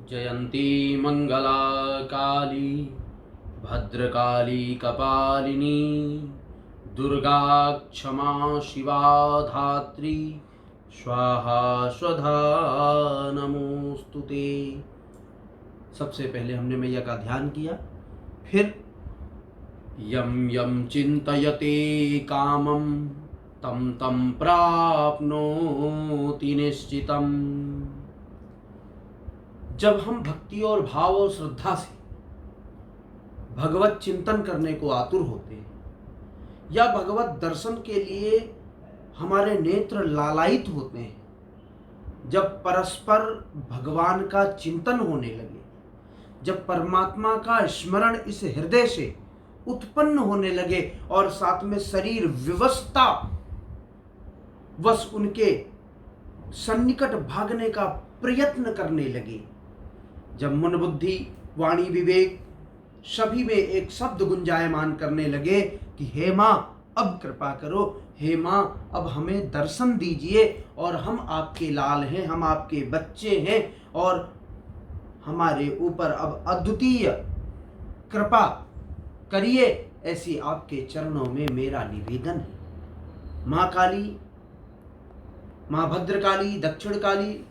जयंती मंगला काली भद्रकाली कपालिनी दुर्गा क्षमा शिवा धात्री स्वाहा स्वधा नमोस्तुते। सबसे पहले हमने मैया का ध्यान किया, फिर यम यम चिंतयते कामम तम तम प्राप्नोति निश्चितम। जब हम भक्ति और भाव और श्रद्धा से भगवत चिंतन करने को आतुर होते हैं या भगवत दर्शन के लिए हमारे नेत्र लालायित होते हैं, जब परस्पर भगवान का चिंतन होने लगे, जब परमात्मा का स्मरण इस हृदय से उत्पन्न होने लगे और साथ में शरीर विवशता वश उनके सन्निकट भागने का प्रयत्न करने लगे, जब मन बुद्धि वाणी विवेक सभी में एक शब्द गुंजायमान करने लगे कि हे माँ अब कृपा करो, हे माँ अब हमें दर्शन दीजिए और हम आपके लाल हैं, हम आपके बच्चे हैं और हमारे ऊपर अब अद्वितीय कृपा करिए, ऐसी आपके चरणों में मेरा निवेदन है। माँ काली, माँ भद्रकाली, दक्षिण काली,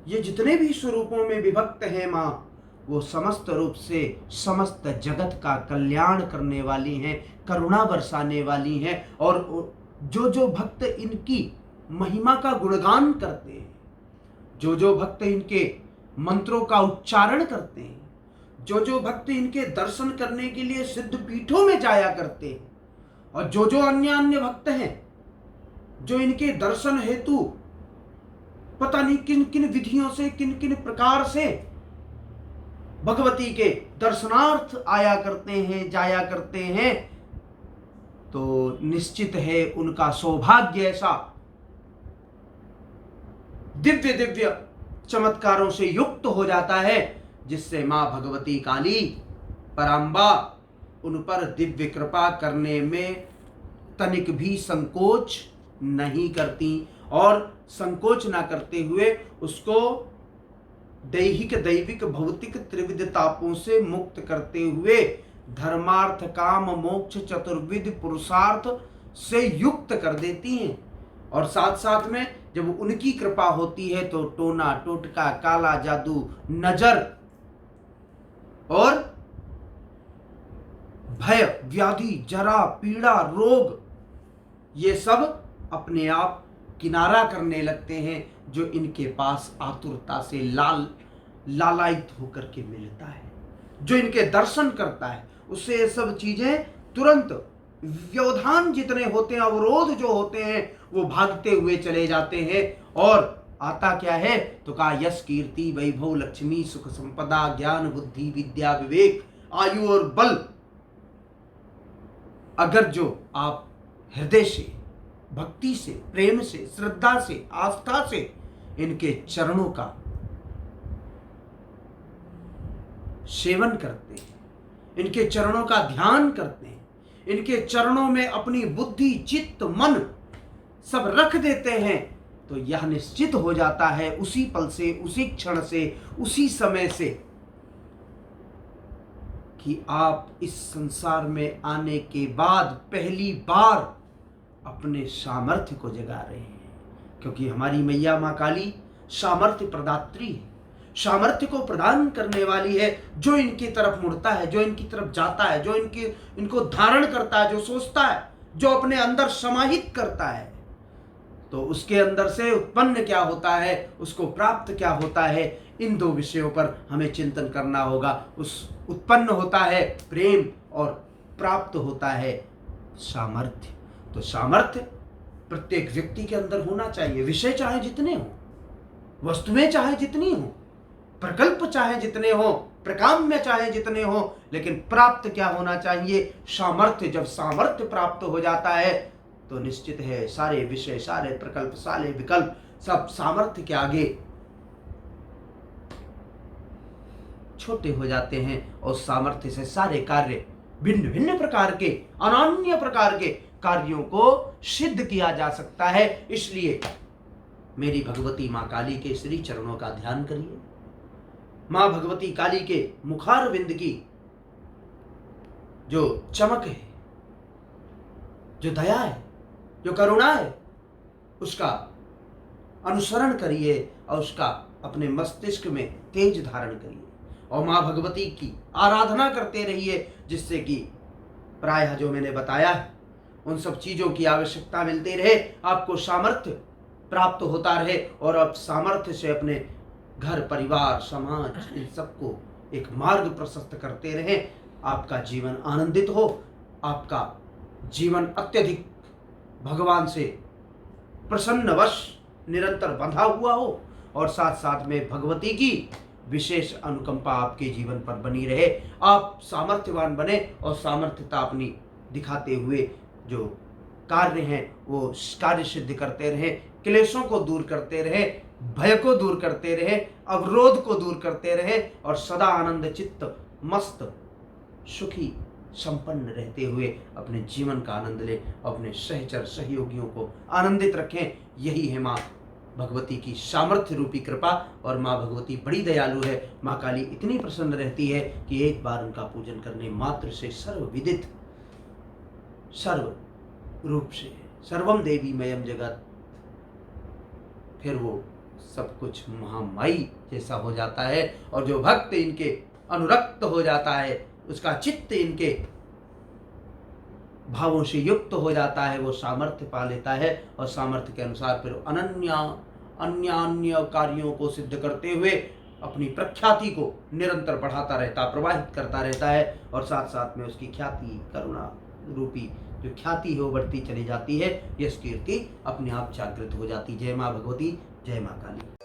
ये जितने भी स्वरूपों में विभक्त हैं माँ, वो समस्त रूप से समस्त जगत का कल्याण करने वाली हैं, करुणा बरसाने वाली हैं। और जो जो भक्त इनकी महिमा का गुणगान करते हैं, जो जो भक्त इनके मंत्रों का उच्चारण करते हैं, जो जो भक्त इनके दर्शन करने के लिए सिद्ध पीठों में जाया करते हैं, और जो जो अन्य अन्य भक्त हैं जो इनके दर्शन हेतु पता नहीं किन किन विधियों से, किन किन प्रकार से भगवती के दर्शनार्थ आया करते हैं, जाया करते हैं, तो निश्चित है उनका सौभाग्य ऐसा दिव्य दिव्य चमत्कारों से युक्त हो जाता है, जिससे मां भगवती काली पराम्बा उन पर दिव्य कृपा करने में तनिक भी संकोच नहीं करती, और संकोच ना करते हुए उसको दैहिक दैविक भौतिक त्रिविध तापों से मुक्त करते हुए धर्मार्थ काम मोक्ष चतुर्विध पुरुषार्थ से युक्त कर देती हैं। और साथ साथ में जब उनकी कृपा होती है तो टोना टोटका काला जादू नजर और भय व्याधि जरा पीड़ा रोग ये सब अपने आप किनारा करने लगते हैं, जो इनके पास आतुरता से लालायित होकर के मिलता है, जो इनके दर्शन करता है उससे ये सब चीजें तुरंत व्यवधान जितने होते हैं, अवरोध जो होते हैं वो भागते हुए चले जाते हैं। और आता क्या है तो कहा यश कीर्ति वैभव लक्ष्मी सुख संपदा ज्ञान बुद्धि विद्या विवेक आयु और बल, अगर जो आप हृदय से भक्ति से प्रेम से श्रद्धा से आस्था से इनके चरणों का सेवन करते हैं, इनके चरणों का ध्यान करते हैं, इनके चरणों में अपनी बुद्धि चित्त मन सब रख देते हैं, तो यह निश्चित हो जाता है उसी पल से, उसी क्षण से, उसी समय से कि आप इस संसार में आने के बाद पहली बार अपने सामर्थ्य को जगा रहे हैं। क्योंकि हमारी मैया माँ काली सामर्थ्य प्रदात्री है, सामर्थ्य को प्रदान करने वाली है। जो इनकी तरफ मुड़ता है, जो इनकी तरफ जाता है, जो इनको धारण करता है, जो सोचता है, जो अपने अंदर समाहित करता है, तो उसके अंदर से उत्पन्न क्या होता है, उसको प्राप्त क्या होता है, इन दो विषयों पर हमें चिंतन करना होगा। उस उत्पन्न होता है प्रेम और प्राप्त होता है सामर्थ्य। तो सामर्थ्य प्रत्येक व्यक्ति के अंदर होना चाहिए। विषय चाहे जितने हो, वस्तुएं चाहे जितनी हो, प्रकल्प चाहे जितने हो, प्रकाम्य चाहे जितने हो, लेकिन प्राप्त क्या होना चाहिए, सामर्थ्य। जब सामर्थ्य प्राप्त हो जाता है तो निश्चित है सारे विषय, सारे प्रकल्प, सारे विकल्प सब सामर्थ्य के आगे छोटे हो जाते हैं, और सामर्थ्य से सारे कार्य भिन्न भिन्न प्रकार के अनन्य प्रकार के कार्यों को सिद्ध किया जा सकता है। इसलिए मेरी भगवती मां काली के श्री चरणों का ध्यान करिए, माँ भगवती काली के मुखार विंद की जो चमक है, जो दया है, जो करुणा है, उसका अनुसरण करिए और उसका अपने मस्तिष्क में तेज धारण करिए और माँ भगवती की आराधना करते रहिए, जिससे कि प्रायः जो मैंने बताया है उन सब चीज़ों की आवश्यकता मिलती रहे, आपको सामर्थ्य प्राप्त होता रहे और आप सामर्थ्य से अपने घर, परिवार, समाज, इन सबको एक मार्ग प्रशस्त करते रहे। आपका जीवन आनंदित हो, आपका जीवन अत्यधिक भगवान से प्रसन्नवश निरंतर बंधा हुआ हो और साथ साथ में भगवती की विशेष अनुकंपा आपके जीवन पर बनी रहे। आप सामर्थ्यवान बने और सामर्थ्यता अपनी दिखाते हुए जो कार्य हैं वो कार्य सिद्ध करते रहे, क्लेशों को दूर करते रहे, भय को दूर करते रहे, अवरोध को दूर करते रहे और सदा आनंद चित्त मस्त सुखी संपन्न रहते हुए अपने जीवन का आनंद लें, अपने सहचर सहयोगियों को आनंदित रखें। यही है माँ भगवती की सामर्थ्य रूपी कृपा। और माँ भगवती बड़ी दयालु है। माँ काली इतनी प्रसन्न रहती है कि एक बार उनका पूजन करने मात्र से सर्व विदित, सर्व रूप से सर्वम देवी मयम जगत, फिर वो सब कुछ महामाई जैसा हो जाता है और जो भक्त इनके अनुरक्त हो जाता है, उसका चित्त इनके भावों से युक्त हो जाता है, वो सामर्थ्य पा लेता है और सामर्थ्य के अनुसार फिर अन्य कार्यों को सिद्ध करते हुए अपनी प्रख्याति को निरंतर बढ़ाता रहता, प्रवाहित करता रहता है और साथ साथ में उसकी ख्याति, करुणा रूपी जो ख्याति है वो बढ़ती चली जाती है। यश कीर्ति अपने आप जागृत हो जाती। जय माँ भगवती, जय माँ काली।